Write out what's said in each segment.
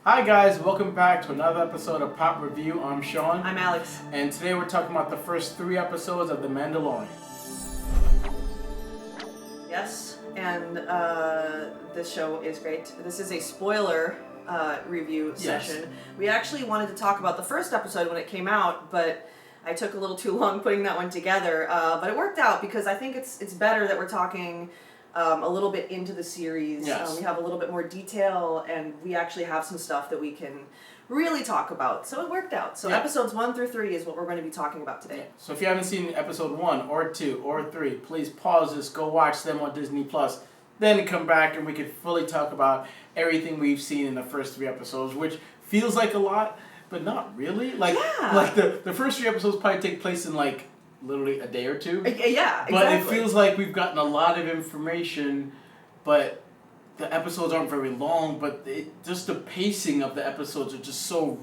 Hi guys, welcome back to another episode of Pop Review. I'm Sean. I'm Alex. And today we're talking about the first 3 episodes of The Mandelorian. Yes, and this show is great. This is a spoiler review session. Yes. We actually wanted to talk about the first episode when it came out, but I took a little too long putting that one together. But it worked out because I think it's better that we're talking a little bit into the series. Yes. We have a little bit more detail, and we actually have some stuff that we can really talk about. So it worked out. So episodes 1 through 3 is what we're going to be talking about today. So if you haven't seen episode 1 or 2 or 3, please pause this, go watch them on Disney Plus, then come back and we can fully talk about everything we've seen in the first 3 episodes, which feels like a lot, but not really. Like the first 3 episodes probably take place in literally a day or 2. Yeah, exactly. But it feels like we've gotten a lot of information, but the episodes aren't very long, but just the pacing of the episodes are just so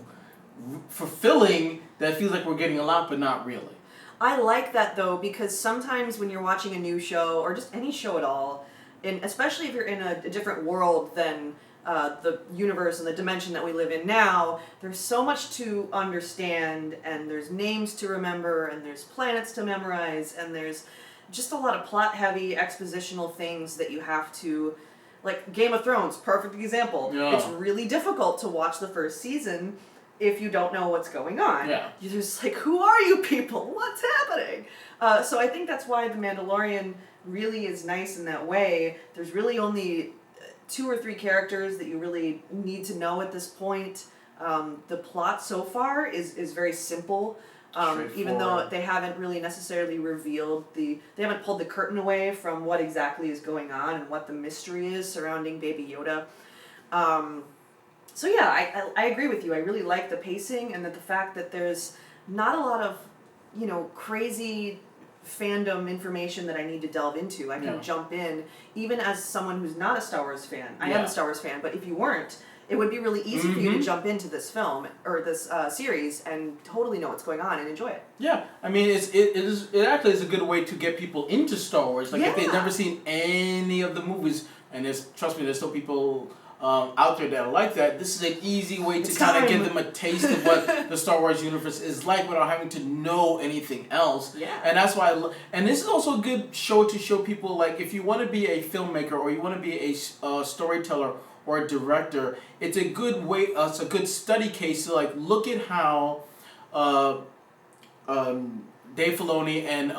fulfilling that it feels like we're getting a lot, but not really. I like that though, because sometimes when you're watching a new show, or just any show at all, and especially if you're in a different world than the universe and the dimension that we live in now, there's so much to understand, and there's names to remember, and there's planets to memorize, and there's just a lot of plot-heavy expositional things that you have to, like Game of Thrones, perfect example. Yeah. It's really difficult to watch the first season if you don't know what's going on. Yeah. You're just like, who are you people? What's happening? So I think that's why The Mandalorian really is nice in that way. There's really only 2 or 3 characters that you really need to know at this point. The plot so far is very simple, even though they haven't really necessarily revealed they haven't pulled the curtain away from what exactly is going on and what the mystery is surrounding Baby Yoda. So yeah, I agree with you. I really like the pacing, and that the fact that there's not a lot of, crazy fandom information that I need to delve into. I can jump in, even as someone who's not a Star Wars fan. I am a Star Wars fan, but if you weren't, it would be really easy for you to jump into this film or this series and totally know what's going on and enjoy it. Yeah, I mean it actually is a good way to get people into Star Wars. If they've never seen any of the movies, and trust me, there's still people out there that are like that. This is an easy way to kind of give them a taste of what the Star Wars universe is like without having to know anything else. Yeah. And that's why and this is also a good show to show people, like, if you want to be a filmmaker or you want to be a storyteller or a director, it's a good way, it's a good study case to look at how Dave Filoni and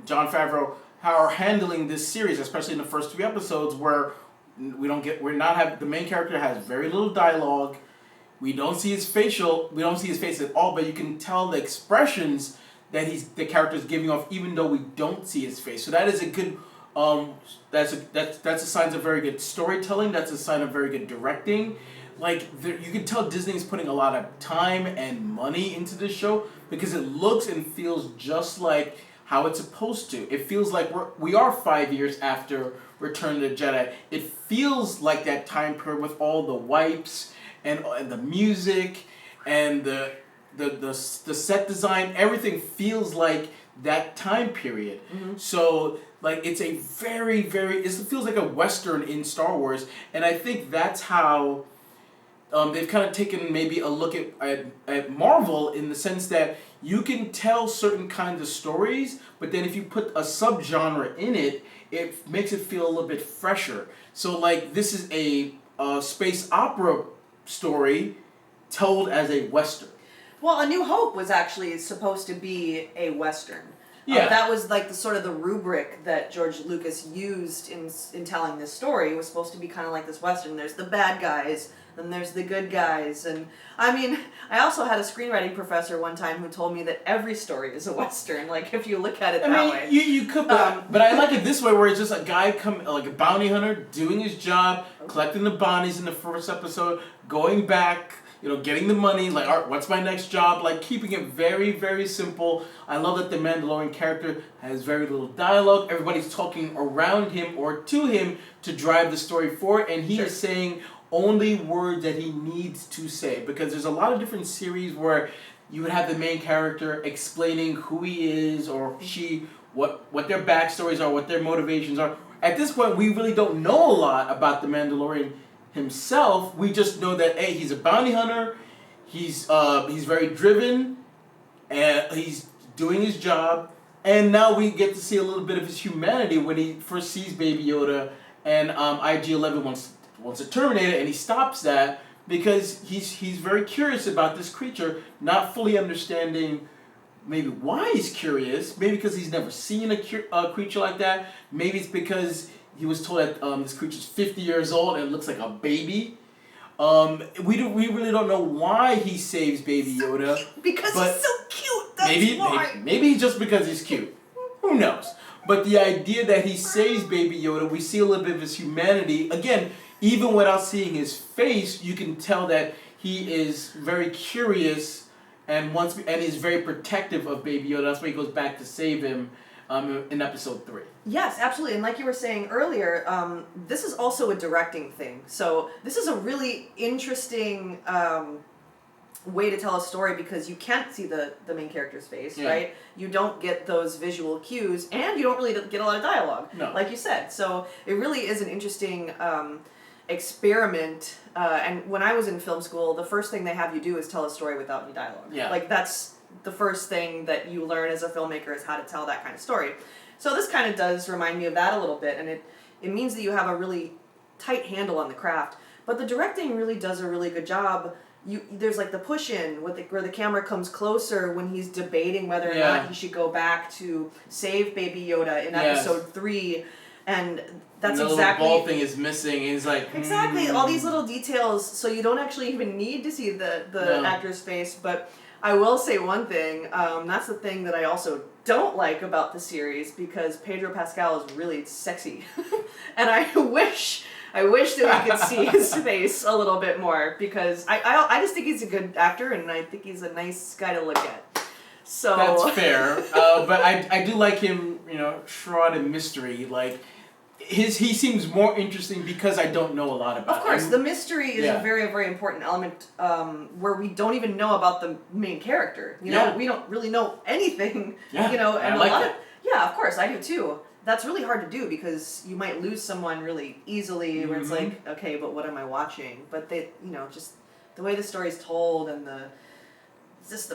Jon Favreau are handling this series, especially in the first 3 episodes, where the main character has very little dialogue. We don't see his face at all, but you can tell the expressions that the character is giving off, even though we don't see his face. So that is a good that's a sign of very good storytelling. That's a sign of very good directing. You can tell Disney's putting a lot of time and money into this show because it looks and feels just like how it's supposed to. It feels like we are 5 years after Return of the Jedi. It feels like that time period with all the wipes and the music and the set design. Everything feels like that time period. Mm-hmm. So it's a very, very, it feels like a Western in Star Wars, and I think that's how they've kind of taken maybe a look at Marvel, in the sense that you can tell certain kinds of stories, but then if you put a subgenre in it, it makes it feel a little bit fresher. So this is a space opera story told as a Western. Well, A New Hope was actually supposed to be a Western. Yeah. That was the rubric that George Lucas used in telling this story. It was supposed to be kind of like this Western. There's the bad guys, then there's the good guys. And I mean, I also had a screenwriting professor one time who told me that every story is a Western, if you look at it that way. You could, but I like it this way, where it's just a guy like a bounty hunter doing his job, collecting the bounties in the first episode, going back, getting the money, all right, what's my next job? Keeping it very, very simple. I love that the Mandalorian character has very little dialogue. Everybody's talking around him or to him to drive the story forward, and he is saying only words that he needs to say. Because there's a lot of different series where you would have the main character explaining who he is or she, what their backstories are, what their motivations are. At this point, we really don't know a lot about the Mandalorian. himself. We just know that hey, he's a bounty hunter. He's very driven, and he's doing his job. And now we get to see a little bit of his humanity when he first sees Baby Yoda, and IG-11 wants to terminate it, and he stops that because he's very curious about this creature, not fully understanding maybe why he's curious. Maybe because he's never seen a creature like that. Maybe it's because he was told that this creature's 50 years old and it looks like a baby. We really don't know why he saves Baby Yoda. Because he's so cute. That's why. Maybe just because he's cute. Who knows? But the idea that he saves Baby Yoda, we see a little bit of his humanity. Again, even without seeing his face, you can tell that he is very curious and is very protective of Baby Yoda. That's why he goes back to save him in episode 3. Yes, absolutely. And like you were saying earlier, this is also a directing thing. So this is a really interesting way to tell a story because you can't see the main character's face, right? You don't get those visual cues, and you don't really get a lot of dialogue, like you said. So it really is an interesting experiment. And when I was in film school, the first thing they have you do is tell a story without any dialogue. Yeah. Like that's the first thing that you learn as a filmmaker is how to tell that kind of story. So this kind of does remind me of that a little bit, and it means that you have a really tight handle on the craft. But the directing really does a really good job. There's like the push in where the camera comes closer when he's debating whether or not he should go back to save Baby Yoda in episode 3, and that's and the exactly little ball thing is missing. He's like exactly all these little details, so you don't actually even need to see the actor's face. But I will say one thing. That's the thing that I also don't like about the series because Pedro Pascal is really sexy, and I wish that we could see his face a little bit more because I just think he's a good actor and I think he's a nice guy to look at. So that's fair, but I do like him, shrouded in mystery. Like he seems more interesting because I don't know a lot about him. Of course, the mystery is a very, very important element where we don't even know about the main character. We don't really know anything. Yeah, and I like that. Of course, I do too. That's really hard to do because you might lose someone really easily where it's like, okay, but what am I watching? But they, just the way the story's told and the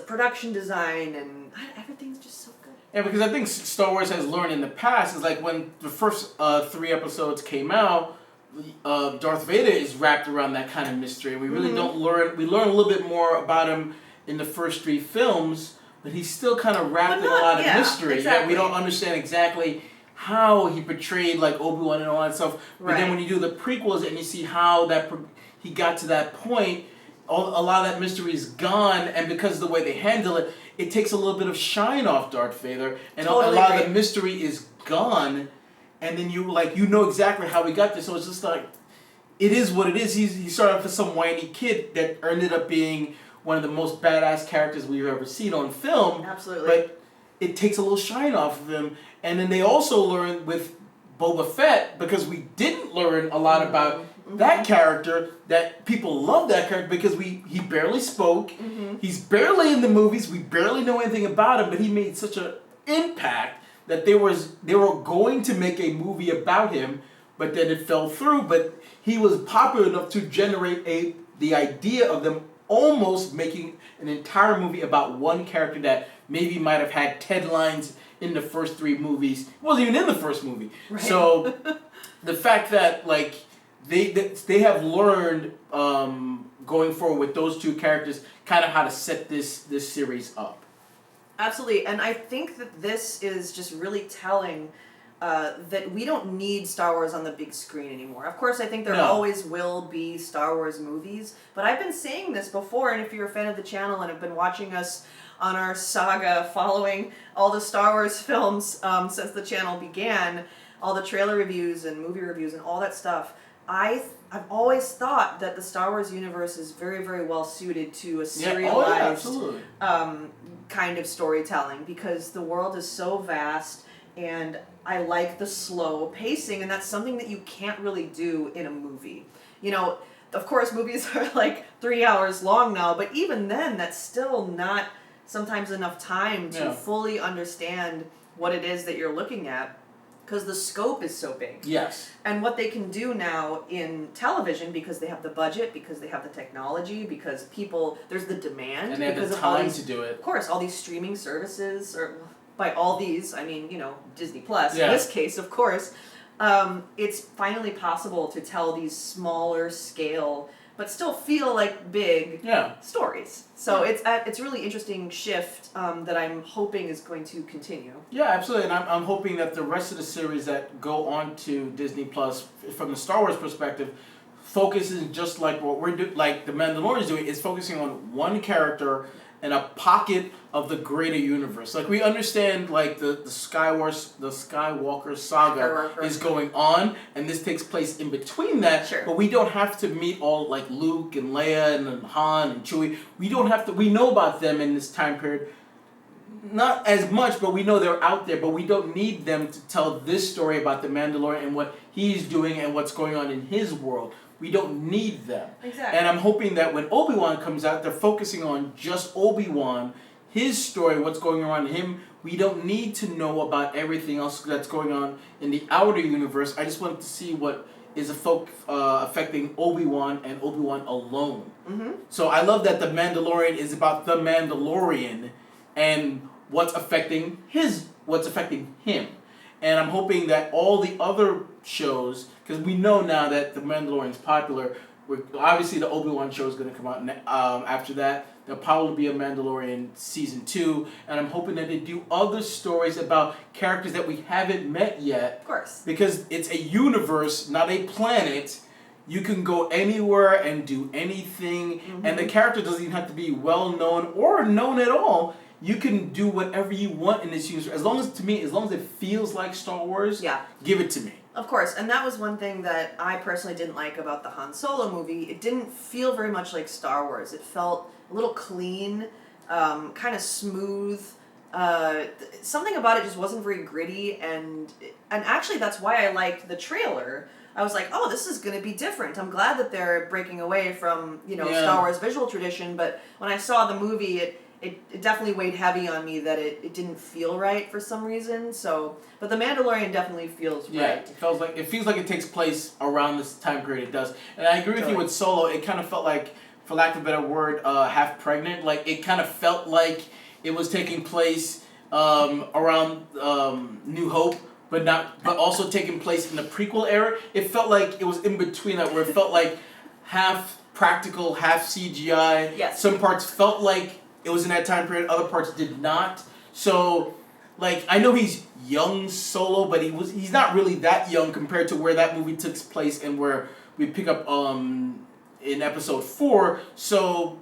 production design and everything's just so good. Yeah, because I think Star Wars has learned in the past is like when the first 3 episodes came out, Darth Vader is wrapped around that kind of mystery. We really don't learn. We learn a little bit more about him in the first 3 films, but he's still kind of wrapped in a lot of mystery. Exactly. Yeah, we don't understand exactly how he portrayed like Obi-Wan and all that stuff. But then when you do the prequels and you see how he got to that point, a lot of that mystery is gone, and because of the way they handle it, it takes a little bit of shine off Darth Vader, and a lot of the mystery is gone, and then you know exactly how he got there. So it's just like, it is what it is. He started off as some whiny kid that ended up being one of the most badass characters we've ever seen on film. Absolutely. But it takes a little shine off of him. And then they also learned with Boba Fett, because we didn't learn a lot about that character, that people love that character because he barely spoke. He's barely in the movies. We barely know anything about him, but he made such an impact that they were going to make a movie about him, but then it fell through. But he was popular enough to generate the idea of them almost making an entire movie about one character that maybe might have had 10 lines in the first 3 movies. It wasn't even in the first movie. Right. So the fact that they have learned going forward with those 2 characters kind of how to set this series up. Absolutely, and I think that this is just really telling that we don't need Star Wars on the big screen anymore. Of course, I think there always will be Star Wars movies, but I've been saying this before, and if you're a fan of the channel and have been watching us on our saga following all the Star Wars films since the channel began, all the trailer reviews and movie reviews and all that stuff, I've always thought that the Star Wars universe is very, very well suited to a serialized kind of storytelling because the world is so vast and I like the slow pacing, and that's something that you can't really do in a movie. Of course, movies are like 3 hours long now, but even then, that's still not sometimes enough time to fully understand what it is that you're looking at. because the scope is so big. Yes. And what they can do now in television, because they have the budget, because they have the technology, because there's the demand. And they have because the of all time these, to do it. Of course, all these streaming services, or by all these, I mean, Disney Plus, Yeah. in this case, of course. It's finally possible to tell these smaller scale, but still feel like big stories. So it's a really interesting shift that I'm hoping is going to continue. Yeah, absolutely, and I'm hoping that the rest of the series that go on to Disney Plus, from the Star Wars perspective, focuses just like what we're doing, like the Mandalorian is doing, is focusing on one character and a pocket of the greater universe. Like, we understand, like, the Skywalker saga is going on, and this takes place in between that. Sure. But we don't have to meet all, like, Luke and Leia and Han and Chewie. We don't have to. We know about them in this time period. Not as much, but we know they're out there. But we don't need them to tell this story about the Mandalorian and what he's doing and what's going on in his world. We don't need them. Exactly. And I'm hoping that when Obi-Wan comes out, they're focusing on just Obi-Wan, his story, what's going on in him. We don't need to know about everything else that's going on in the outer universe. I just wanted to see what is affecting Obi-Wan and Obi-Wan alone. Mm-hmm. So I love that the Mandalorian is about the Mandalorian and what's affecting him. And I'm hoping that all the other shows, because we know now that the Mandalorian's popular, obviously the Obi-Wan show is going to come out after that. There'll probably be a Mandalorian season 2, and I'm hoping that they do other stories about characters that we haven't met yet. Of course. Because it's a universe, not a planet. You can go anywhere and do anything, and the character doesn't even have to be well known or known at all. You can do whatever you want in this universe. As long as it feels like Star Wars, give it to me. Of course, and that was one thing that I personally didn't like about the Han Solo movie. It didn't feel very much like Star Wars. It felt a little clean, kind of smooth. Something about it just wasn't very gritty, and actually that's why I liked the trailer. I was like, oh, this is going to be different. I'm glad that they're breaking away from Star Wars visual tradition, but when I saw the movie, it definitely weighed heavy on me that it didn't feel right for some reason. So, but The Mandalorian definitely feels right. Yeah, it feels like it takes place around this time period. It does, and I agree with you with Solo. It kind of felt like, for lack of a better word, half pregnant. Like, it kind of felt like it was taking place around New Hope, but also taking place in the prequel era. It felt like it was in between that, where it felt like half practical, half CGI. Yes. Some parts felt like it was in that time period, other parts did not. So, like, I know he's young Solo, but he's not really that young compared to where that movie took place and where we pick up in episode 4. So,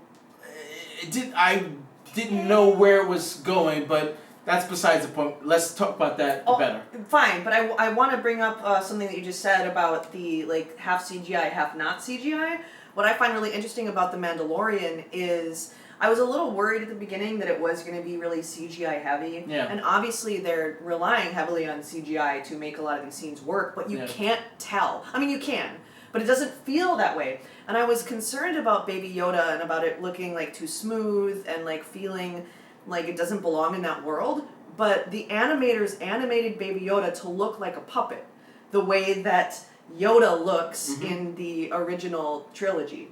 I didn't know where it was going, but that's besides the point. Let's talk about that better. Fine, but I want to bring up something that you just said about the half CGI, half not CGI. What I find really interesting about The Mandalorian is I was a little worried at the beginning that it was going to be really CGI heavy. Yeah. And obviously they're relying heavily on CGI to make a lot of these scenes work, but you can't tell. I mean, you can, but it doesn't feel that way. And I was concerned about Baby Yoda and about it looking too smooth and feeling like it doesn't belong in that world. But the animators animated Baby Yoda to look like a puppet, the way that Yoda looks in the original trilogy.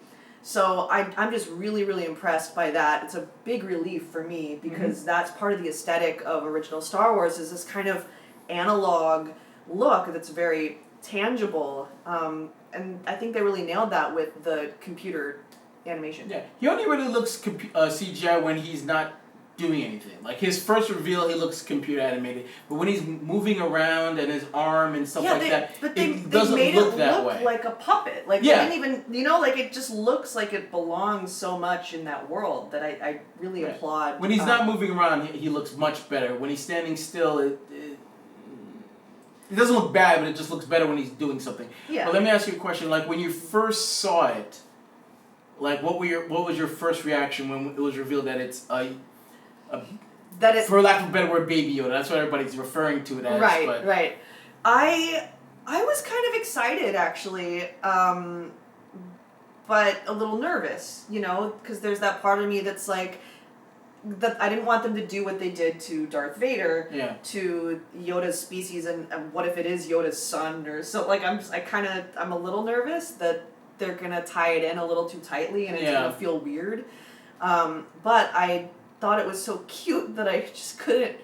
So I'm just really, really impressed by that. It's a big relief for me because that's part of the aesthetic of original Star Wars, is this kind of analog look that's very tangible. And I think they really nailed that with the computer animation. Yeah, he only really looks CGI when he's not doing anything. Like, his first reveal, he looks computer animated, but when he's moving around and his arm and stuff it doesn't look that way. Like a puppet. They didn't even, it just looks like it belongs so much in that world that I really applaud. When he's not moving around, he looks much better. When he's standing still, it doesn't look bad, but it just looks better when he's doing something. Yeah. But let me ask you a question. Like, when you first saw it, what was your first reaction when it was revealed that it's for lack of a better word, Baby Yoda? That's what everybody's referring to it as. Right. I was kind of excited, actually, but a little nervous, because there's that part of me that's like, that I didn't want them to do what they did to Darth Vader, Yeah. to Yoda's species, and what if it is Yoda's son or so. Like I'm a little nervous that they're gonna tie it in a little too tightly and it's gonna feel weird. But I thought it was so cute that I just couldn't.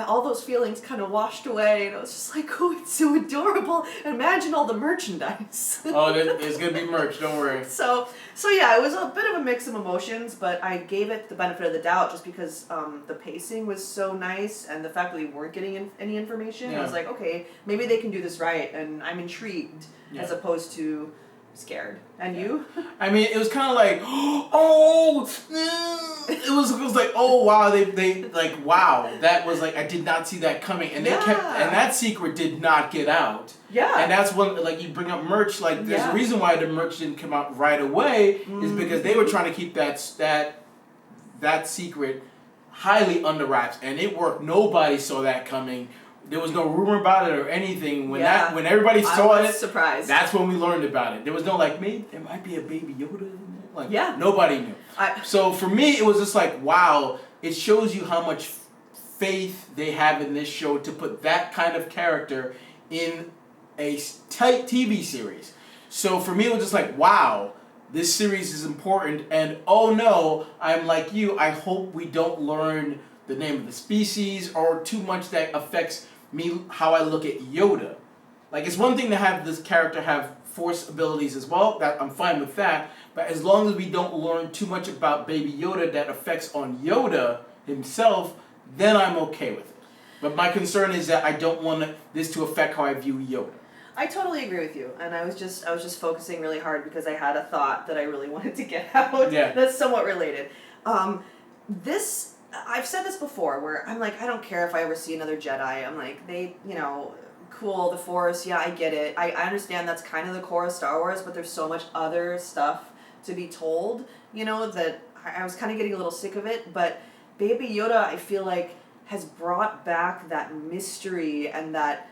All those feelings kind of washed away, and I was just like, oh, it's so adorable. Imagine all the merchandise. Oh, there's going to be merch, don't worry. So yeah, it was a bit of a mix of emotions, but I gave it the benefit of the doubt just because the pacing was so nice, and the fact that we weren't getting any information, I was like, okay, maybe they can do this right, and I'm intrigued as opposed to scared. And you? I mean, it was kind of like, oh, it was like, oh wow, they like, wow, that was like, I did not see that coming, and they kept, and that secret did not get out. Yeah. And that's when, like, you bring up merch, like, there's a reason why the merch didn't come out right away, is because they were trying to keep that secret highly under wraps, and it worked. Nobody saw that coming. There was no rumor about it or anything. When everybody saw it, surprised. That's when we learned about it. There was no like, maybe there might be a baby Yoda in there. Like, nobody knew. So for me, it was just like, wow, it shows you how much faith they have in this show to put that kind of character in a tight TV series. So for me, it was just like, wow, this series is important. And oh no, I'm like you, I hope we don't learn the name of the species or too much that affects me, how I look at Yoda. Like, it's one thing to have this character have Force abilities as well, that I'm fine with that, but as long as we don't learn too much about Baby Yoda that affects on Yoda himself, then I'm okay with it. But my concern is that I don't want this to affect how I view Yoda. I totally agree with you, and I was just focusing really hard because I had a thought that I really wanted to get out. That's somewhat related. I've said this before, where I'm like, I don't care if I ever see another Jedi. I'm like, cool, the Force, I get it. I understand that's kind of the core of Star Wars, but there's so much other stuff to be told, that I was kind of getting a little sick of it. But Baby Yoda, I feel like, has brought back that mystery and that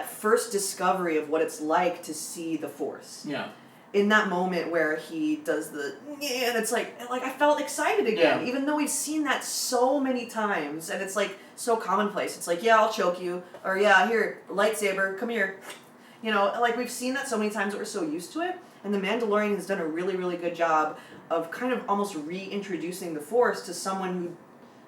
first discovery of what it's like to see the Force. Yeah. In that moment where he does and it's like I felt excited again, even though we've seen that so many times, and it's like so commonplace. It's like, I'll choke you, or here, lightsaber, come here. Like we've seen that so many times that we're so used to it, and The Mandalorian has done a really, really good job of kind of almost reintroducing the Force to someone who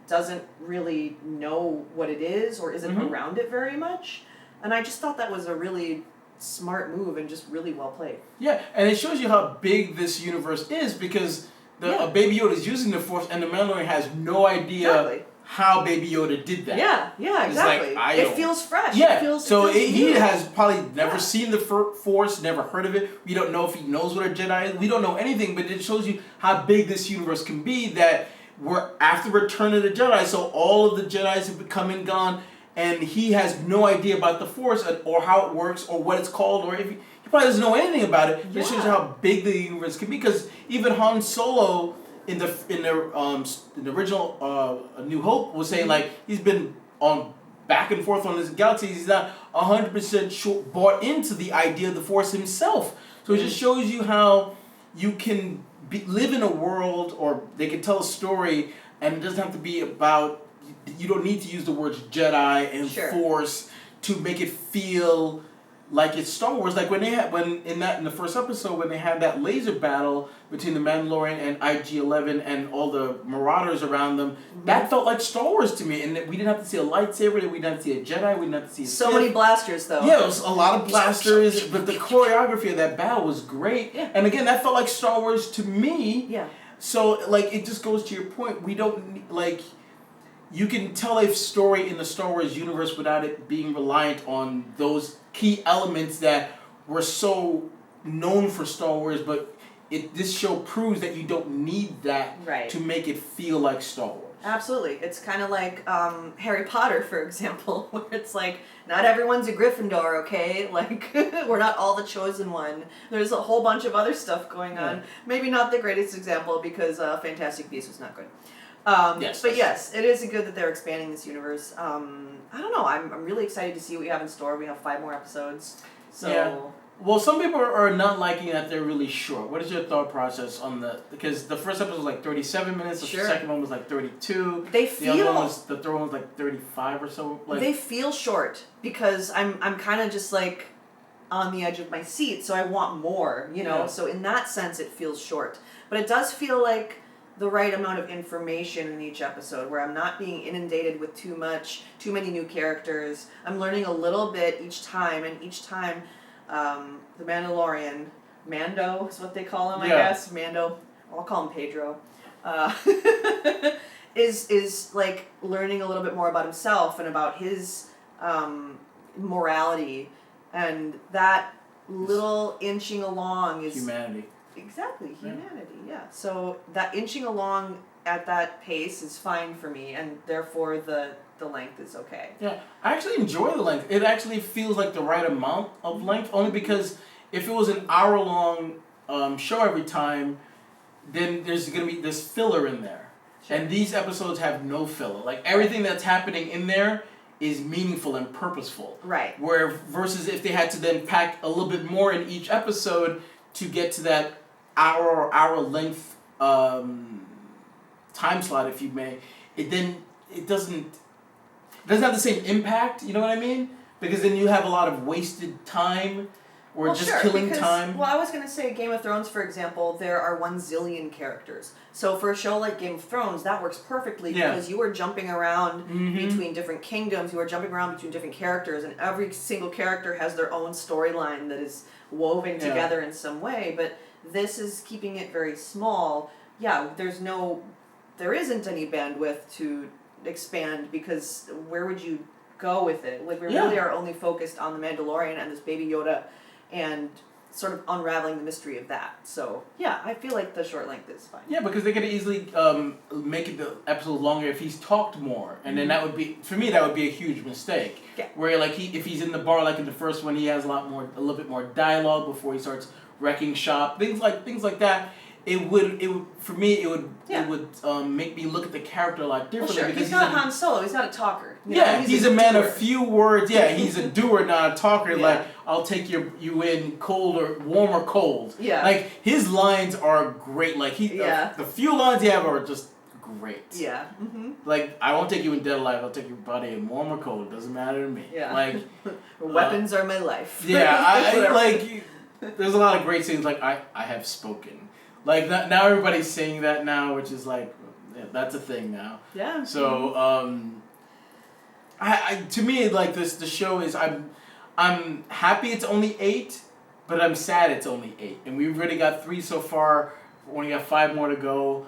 doesn't really know what it is or isn't around it very much. And I just thought that was a really smart move and just really well played. Yeah, and it shows you how big this universe is, because Baby Yoda is using the Force, and the Mandalorian has no idea how Baby Yoda did that. Yeah, exactly. Like, it feels fresh. Yeah, he has probably never seen the Force, never heard of it. We don't know if he knows what a Jedi is. We don't know anything, but it shows you how big this universe can be, that we're after Return of the Jedi, so all of the Jedis have come and gone, and he has no idea about the Force or how it works or what it's called, or if he probably doesn't know anything about it. It shows you how big the universe can be, because even Han Solo in the original A New Hope was saying, like, he's been on back and forth on this galaxy. He's not 100% bought into the idea of the Force himself. So it just shows you how you can live in a world, or they can tell a story, and it doesn't have to be about. You don't need to use the words Jedi and Force to make it feel like it's Star Wars. Like when in the first episode, when they had that laser battle between the Mandalorian and IG-11 and all the Marauders around them, that felt like Star Wars to me. And we didn't have to see a lightsaber, we didn't have to see a Jedi, we didn't have to see a so many blasters though. Yeah, it was a lot of blasters, but the choreography of that battle was great. Yeah. And again, that felt like Star Wars to me. Yeah. So like, it just goes to your point. We don't like. You can tell a story in the Star Wars universe without it being reliant on those key elements that were so known for Star Wars, but this show proves that you don't need that to make it feel like Star Wars. Absolutely. It's kind of like Harry Potter, for example, where it's like, not everyone's a Gryffindor, okay? Like, we're not all the chosen one. There's a whole bunch of other stuff going on. Maybe not the greatest example, because Fantastic Beasts was not good. Yes, it is good that they're expanding this universe. I don't know. I'm really excited to see what we have in store. We have 5 more episodes. So Well, some people are not liking that they're really short. What is your thought process on because the first episode was like 37 minutes, the second one was like 32. The third one was like 35 or so. Like, they feel short because I'm kind of just like on the edge of my seat, so I want more, you know. Yeah. So in that sense, it feels short, but it does feel like the right amount of information in each episode, where I'm not being inundated with too many new characters. I'm learning a little bit each time, and each time. The Mandalorian, Mando is what they call him, I guess. Mando, I'll call him Pedro. Is like learning a little bit more about himself and about his morality, and that little inching along is humanity. Exactly, humanity. Yeah. So that inching along at that pace is fine for me, and therefore the length is okay. Yeah, I actually enjoy the length. It actually feels like the right amount of length, only because if it was an hour-long show every time, then there's going to be this filler in there. Sure. And these episodes have no filler. Like, everything that's happening in there is meaningful and purposeful. Right. Where versus if they had to then pack a little bit more in each episode to get to that hour length time slot, if you may, it doesn't have the same impact, you know what I mean? Because then you have a lot of wasted time or killing time. Well, I was going to say Game of Thrones, for example, there are 1 zillion characters. So for a show like Game of Thrones, that works perfectly because you are jumping around between different kingdoms, you are jumping around between different characters, and every single character has their own storyline that is woven together in some way. But this is keeping it very small. Yeah, there isn't any bandwidth to expand, because where would you go with it? Like, we really are only focused on the Mandalorian and this Baby Yoda and sort of unraveling the mystery of that. So yeah, I feel like the short length is fine. Yeah, because they could easily make it the episode longer if he's talked more, and then that would be, for me, that would be a huge mistake. Yeah. Where like if he's in the bar like in the first one, he has a little bit more dialogue before he starts wrecking shop, things like that. It would make me look at the character a lot differently. Well, sure. Because he's not Han Solo. He's not a talker. He's a man of few words. Yeah, he's a doer, not a talker. Yeah. Like, I'll take you in cold or warm or cold. Yeah. Like, his lines are great. Like the few lines he have are just great. Yeah. Mm-hmm. Like, I won't take you in dead alive. I'll take your body in warm or cold. It doesn't matter to me. Yeah. Like, weapons are my life. Yeah. I like. There's a lot of great scenes. Like, I have spoken. Like, now everybody's saying that now, which is like, that's a thing now. Yeah. So, to me, like, the show is, I'm happy it's only 8, but I'm sad it's only 8. And we've already got 3 so far. We only got 5 more to go.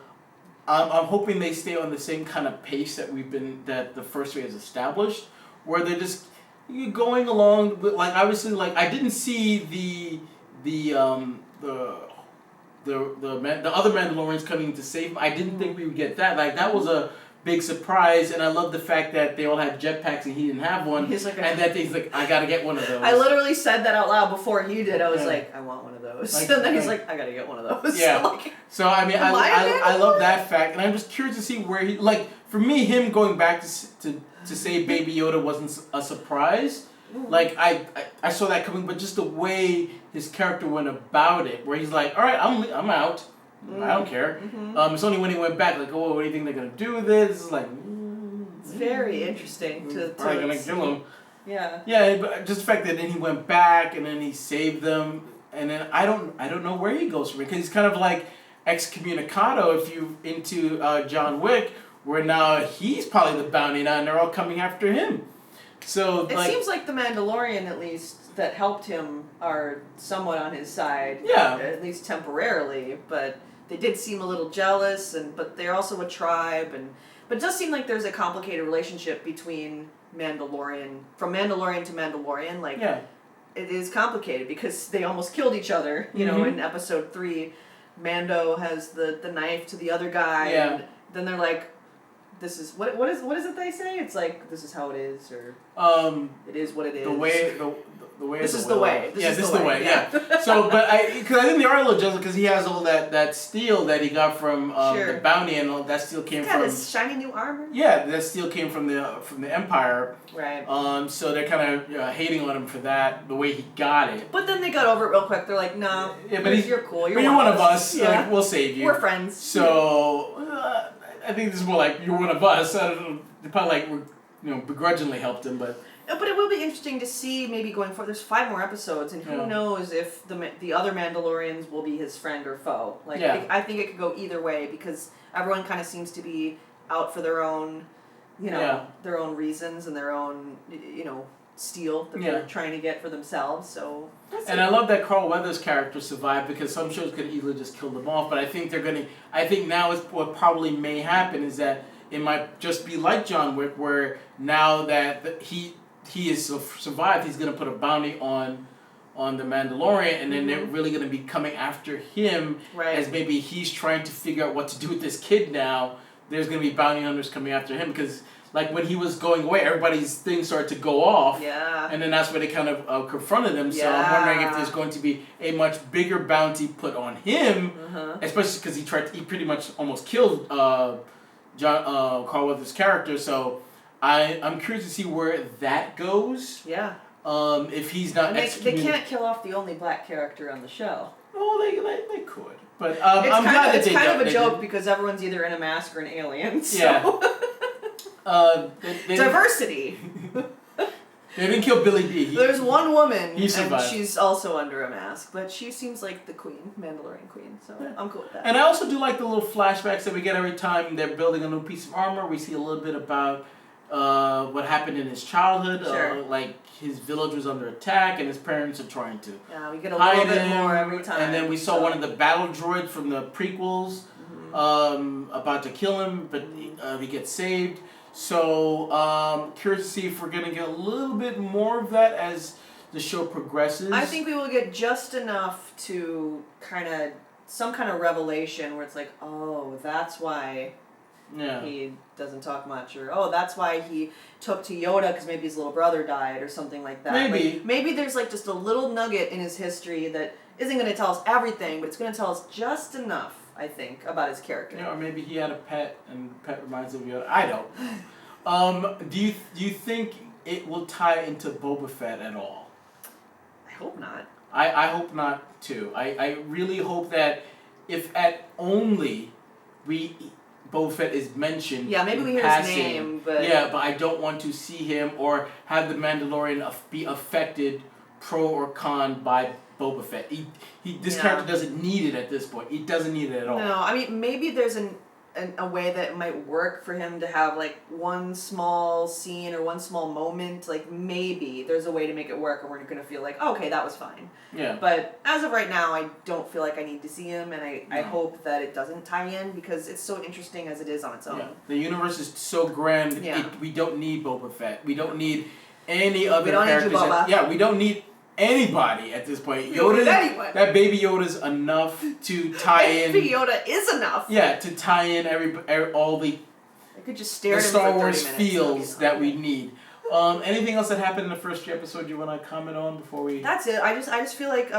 I'm hoping they stay on the same kind of pace that the first 3 has established, where they're just going along with, like, obviously, like, I didn't see the other Mandalorians coming to save him. I didn't think we would get that. Like, that was a big surprise, and I love the fact that they all had jetpacks and he didn't have one. He's like, I gotta get one of those. I literally said that out loud before he did. I was like, I want one of those. Like, and then he's like, I gotta get one of those. Yeah. So I mean, I love that fact, and I'm just curious to see where he, like, for me, him going back to say Baby Yoda wasn't a surprise. Like, I saw that coming, but just the way his character went about it, where he's like, all right, I'm out. I don't care. Mm-hmm. It's only when he went back, like, oh, what do you think they're going to do with this? It's like... It's very interesting to probably going to kill him. Yeah. Yeah, but just the fact that then he went back, and then he saved them, and then I don't know where he goes from it, because he's kind of like excommunicado if you into John Wick, where now he's probably the bounty now, and they're all coming after him. So it seems like the Mandalorian, at least, that helped him are somewhat on his side. Yeah. At least temporarily, but they did seem a little jealous, but they're also a tribe, but it does seem like there's a complicated relationship between Mandalorian, from Mandalorian to Mandalorian. Like, it is complicated because they almost killed each other. You know, in episode 3, Mando has the knife to the other guy, and then they're like, this is what is it they say? It's like this is how it is, or it is what it is. The way this is the way. This is the way. Yeah. So, but because I think they are a little jealous because he has all that steel that he got from the bounty, and all that steel came from his shiny new armor. Yeah, that steel came from the Empire. Right. So they're kind of hating on him for that, the way he got it. But then they got over it real quick. They're like, no, you're cool. You're one of us. Yeah. Like, we'll save you. We're friends. So I think this is more like you're one of us. I don't know. They probably begrudgingly helped him, but. But it will be interesting to see maybe going forward. There's 5 more episodes, and who knows if the other Mandalorians will be his friend or foe. Like I think it could go either way because everyone kind of seems to be out for their own, their own reasons and their own, steel that they're trying to get for themselves. So. And I love that Carl Weathers' character survived because some shows could easily just kill them off. But I think now what probably may happen is that it might just be like John Wick, where now that he has survived, he's going to put a bounty on the Mandalorian, and then they're really going to be coming after him as maybe he's trying to figure out what to do with this kid now. There's going to be bounty hunters coming after him because, like, when he was going away, everybody's things started to go off. Yeah. And then that's where they kind of confronted him. So I'm wondering if there's going to be a much bigger bounty put on him, especially because he pretty much almost killed Carl Weathers' character. So I'm curious to see where that goes. Yeah. If he's not they can't kill off the only black character on the show. Oh, they could. But I'm glad it's kind of a joke because everyone's either in a mask or an alien. So. Yeah. Diversity. They didn't kill Billy D. There's one woman, and she's also under a mask, but she seems like the queen, Mandalorian queen, so I'm cool with that. And I also do like the little flashbacks that we get every time they're building a new piece of armor. We see a little bit about what happened in his childhood, like his village was under attack and his parents are trying to we get a little bit more every time. And then we saw one of the battle droids from the prequels about to kill him, but he gets saved. So, curious to see if we're going to get a little bit more of that as the show progresses. I think we will get just enough to some kind of revelation where it's like, oh, that's why he doesn't talk much, or oh, that's why he took to Yoda because maybe his little brother died or something like that. Maybe there's like just a little nugget in his history that isn't going to tell us everything, but it's going to tell us just enough, I think, about his character. Yeah, or maybe he had a pet, and the pet reminds him of Yoda. I don't. Do you think it will tie into Boba Fett at all? I hope not. I hope not too. I really hope that if at only Boba Fett is mentioned. Yeah, maybe we hear his name, but but I don't want to see him or have the Mandalorian be affected, pro or con, by Boba Fett. This character doesn't need it at this point. He doesn't need it at all. No, I mean maybe there's a way that it might work for him to have like one small scene or one small moment. Like maybe there's a way to make it work, and we're gonna feel like, oh, okay, that was fine. Yeah. But as of right now, I don't feel like I need to see him, and I hope that it doesn't tie in because it's so interesting as it is on its own. Yeah. The universe is so grand. Yeah. We don't need Boba Fett. We don't need any other characters. Need Chewbacca. We don't need anybody at this point. That baby Yoda's enough to tie in. Baby Yoda is enough. Yeah, to tie in all the. I could just stare at him Star for 30 Wars minutes, feels that we need. Anything else that happened in the first 3 episodes you want to comment on before we? That's it. I just feel like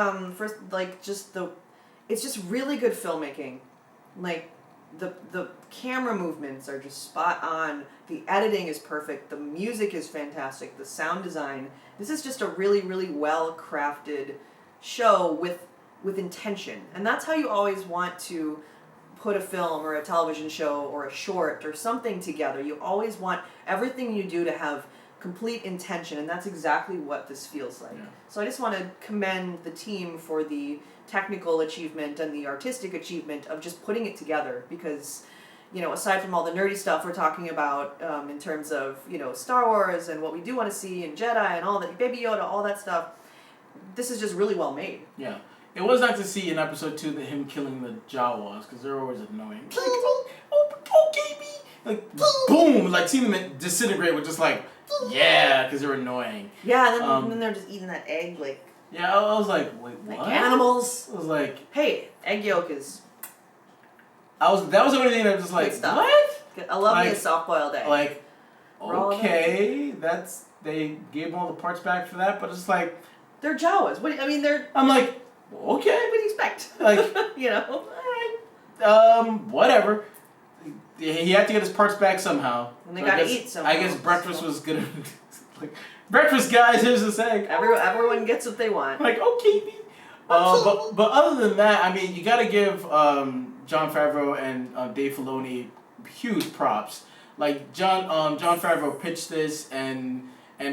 it's just really good filmmaking, like the camera movements are just spot on. The editing is perfect. The music is fantastic. The sound design. This is just a really, really well crafted show with intention, and that's how you always want to put a film or a television show or a short or something together. You always want everything you do to have complete intention, and that's exactly what this feels like. Yeah. So I just want to commend the team for the technical achievement and the artistic achievement of just putting it together, because aside from all the nerdy stuff we're talking about in terms of Star Wars and what we do want to see and Jedi and all that, Baby Yoda, all that stuff, this is just really well made. Yeah. It was nice to see in episode 2 that him killing the Jawas, because they're always annoying. Okay, me. Like, boom! Like, seeing them disintegrate with just like, yeah, because they're annoying. Yeah, and then they're just eating that egg, like... Yeah, I was like, wait, what? Like animals. I was like... Hey, egg yolk is... That was the only thing that was just like, what? I love me a soft-boiled egg. Like, okay, they gave them all the parts back for that, but it's like they're Jawas. They're. I'm like, okay. What do you expect? Like, All right, whatever. He had to get his parts back somehow. And they gotta eat somehow. I guess breakfast was good. Like, breakfast, guys. Here's this egg. Everyone gets what they want. Like, okay. But other than that, I mean, you got to give Jon Favreau and Dave Filoni huge props. Like Jon Favreau pitched this, and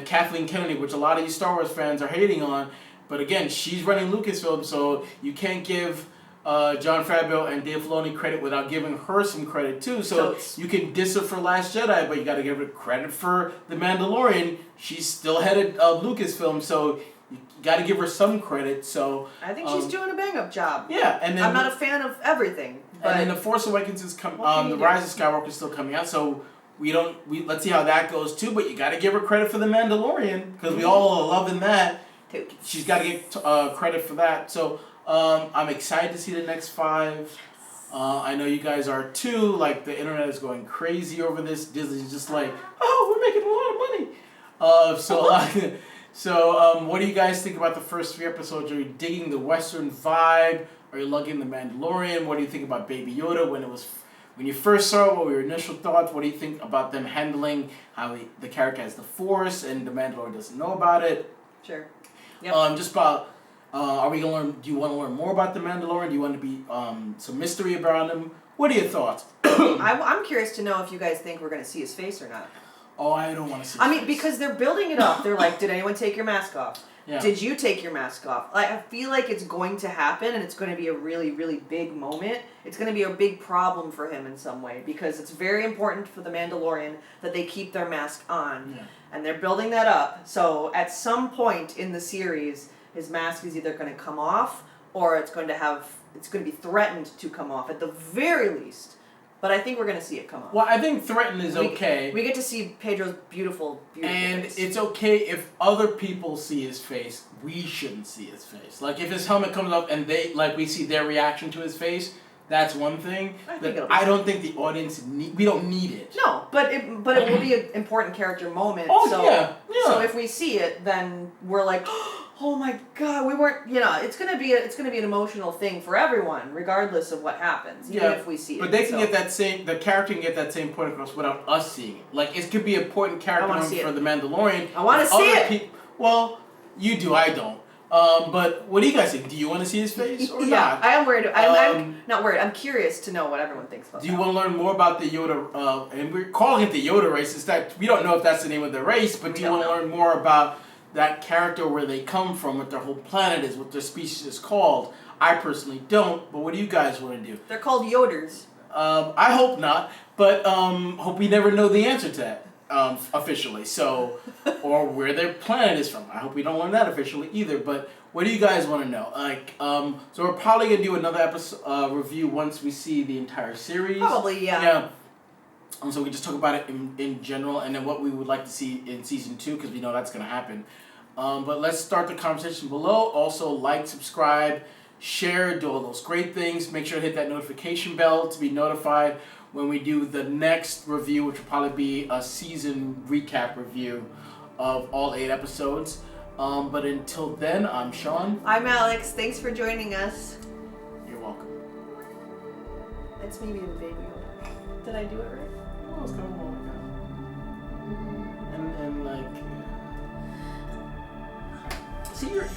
Kathleen Kennedy, which a lot of you Star Wars fans are hating on, but again, she's running Lucasfilm, so you can't give Jon Favreau and Dave Filoni credit without giving her some credit too. So you can diss her for Last Jedi, but you got to give her credit for The Mandalorian. She's still head of Lucasfilm, so you got to give her some credit. So I think she's doing a bang-up job. Yeah, and then I'm not a fan of everything. But and then The Force Awakens is coming. The Rise of Skywalker is still coming out, so let's see how that goes too. But you got to give her credit for The Mandalorian because we all are loving that. She's got to get credit for that. So I'm excited to see the next 5. I know you guys are too. Like, the internet is going crazy over this. Disney's just like, oh, we're making a lot of money. So what do you guys think about the first 3 episodes? Are you digging the Western vibe? Are you lugging The Mandalorian? What do you think about Baby Yoda when you first saw it? What were your initial thoughts? What do you think about them handling how the character has the Force and The Mandalorian doesn't know about it? Sure. Yep. Just about, are we gonna learn? Do you want to learn more about The Mandalorian? Do you want to be some mystery about him? What are your thoughts? I'm curious to know if you guys think we're gonna see his face or not. Oh, I don't want to see his face. Because they're building it up. They're like, did anyone take your mask off? Yeah. Did you take your mask off? Like, I feel like it's going to happen, and it's going to be a really, really big moment. It's going to be a big problem for him in some way, because it's very important for the Mandalorian that they keep their mask on. Yeah. And they're building that up. So at some point in the series, his mask is either going to come off, or it's going to be threatened to come off at the very least. But I think we're going to see it come off. Well, I think threatened is okay. We get to see Pedro's beautiful and face. It's okay if other people see his face. We shouldn't see his face. Like, if his helmet comes up and we see their reaction to his face, that's one thing. I don't think the audience we don't need it. No, but it will be an important character moment. Oh, so, yeah. So if we see it, then we're like, oh my God, we weren't. It's gonna be an emotional thing for everyone, regardless of what happens, even if we see it. But they can get the character can get that same point across without us seeing it. Like, it could be an important character moment for The Mandalorian. I want to see it. Well, you do. I don't. But what do you guys think? Do you want to see his face or not? I am worried. I'm not worried. I'm curious to know what everyone thinks about Do you want to learn more about the Yoda, and we're calling it the Yoda race, is that we don't know if that's the name of the race, but do you want to learn more about that character, where they come from, what their whole planet is, what their species is called? I personally don't, but what do you guys want to do? They're called Yoders. I hope not, but hope we never know the answer to that. Officially, or where their planet is from. I hope we don't learn that officially either. But what do you guys want to know? Like, so we're probably gonna do another episode review once we see the entire series. Probably, yeah. Yeah. So we just talk about it in general, and then what we would like to see in season 2, because we know that's gonna happen. But let's start the conversation below. Also, like, subscribe, share, do all those great things. Make sure to hit that notification bell to be notified when we do the next review, which will probably be a season recap review of all 8 episodes. But until then, I'm Sean. I'm Alex. Thanks for joining us. You're welcome. It's me being Baby Yoda. Did I do it right? Oh, it's kind of long. And like, see, you're